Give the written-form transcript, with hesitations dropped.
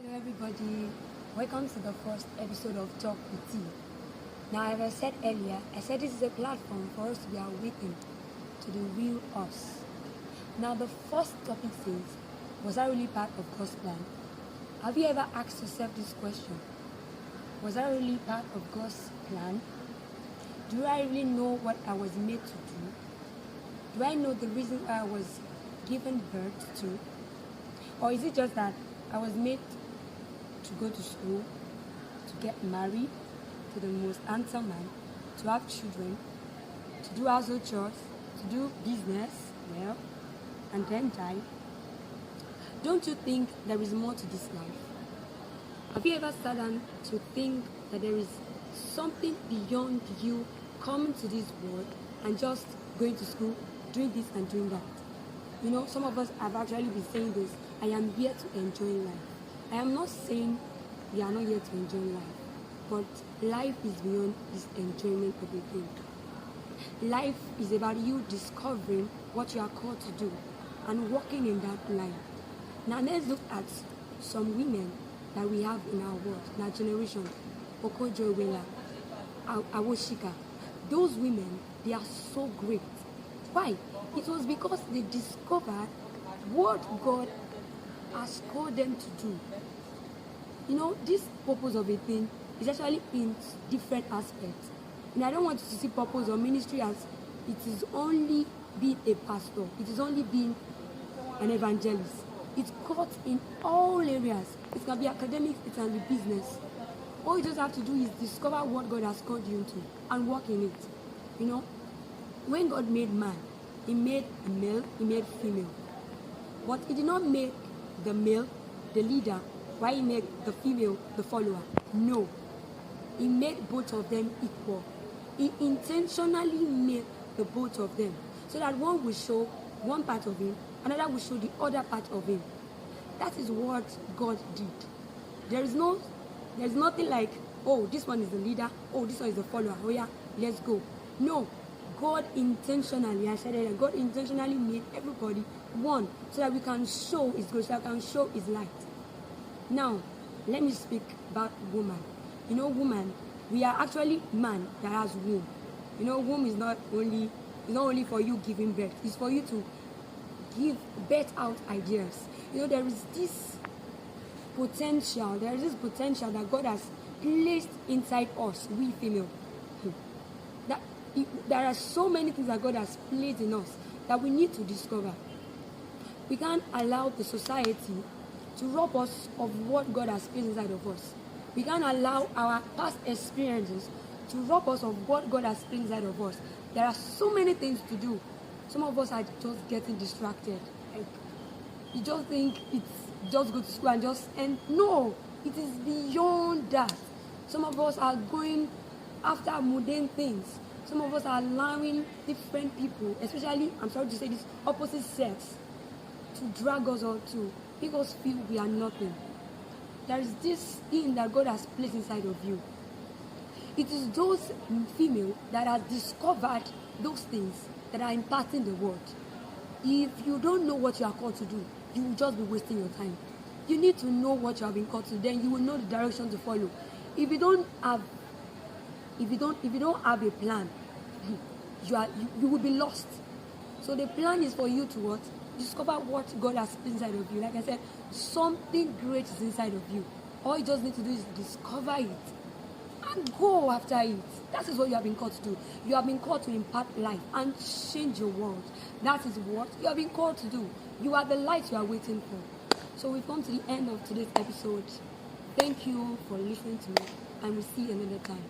Hello everybody, welcome to the first episode of Talk with T. Now, as I said earlier, I said this is a platform for us to be awakened to the real us. Now, the first topic says, was I really part of God's plan? Have you ever asked yourself this question? Was I really part of God's plan? Do I really know what I was made to do? Do I know the reason why I was given birth to? Or is it just that I was made to go to school, to get married to the most handsome man, to have children, to do household chores, to do business, well, and then die? Don't you think there is more to this life? Have you ever sat down to think that there is something beyond you coming to this world and just going to school, doing this and doing that? You know, some of us have actually been saying this, I am here to enjoy life. I am not saying we are not here to enjoy life, but life is beyond this enjoyment of a thing. Life is about you discovering what you are called to do and walking in that line. Now let's look at some women that we have in our world, in our generation. Okojo-Iweala, Awoshika. Those women, they are so great. Why? It was because they discovered what God has called them to do. You know, this purpose of a thing is actually in different aspects. And I don't want you to see purpose or ministry as it is only being a pastor, it is only being an evangelist. It's caught in all areas. It can be academics, it can be business. All you just have to do is discover what God has called you into and work in it. You know, when God made man, he made a male, he made female. But he did not make the male the leader, while he made the female the follower. No. He made both of them equal. He intentionally made the both of them so that one will show one part of him, another will show the other part of him. That is what God did. There is nothing like, oh, this one is the leader, oh, this one is the follower, oh yeah, let's go. No. God intentionally, I said it, God intentionally made everybody one so that we can show His glory, so that we can show His light. Now, let me speak about woman. You know, woman, we are actually man that has womb. You know, womb is not only for you giving birth, it's for you to give birth out ideas. You know, there is this potential that God has placed inside us, we female. There are so many things that God has placed in us that we need to discover. We can't allow the society to rob us of what God has placed inside of us. We can't allow our past experiences to rob us of what God has placed inside of us. There are so many things to do. Some of us are just getting distracted. Like, you just think it's just go to school and no, it is beyond that. Some of us are going after mundane things. Some of us are allowing different people, especially, I'm sorry to say this, opposite sex, to drag us all to make us feel we are nothing. There is this thing that God has placed inside of you. It is those female that have discovered those things that are impacting the world. If you don't know what you are called to do, you will just be wasting your time. You need to know what you have been called to, then you will know the direction to follow. If you don't have a plan, you will be lost. So the plan is for you to what? Discover what God has put inside of you. Like I said, something great is inside of you. All you just need to do is discover it and go after it. That is what you have been called to do. You have been called to impact life and change your world. That is what you have been called to do. You are the light you are waiting for. So we've come to the end of today's episode. Thank you for listening to me, and we'll see you another time.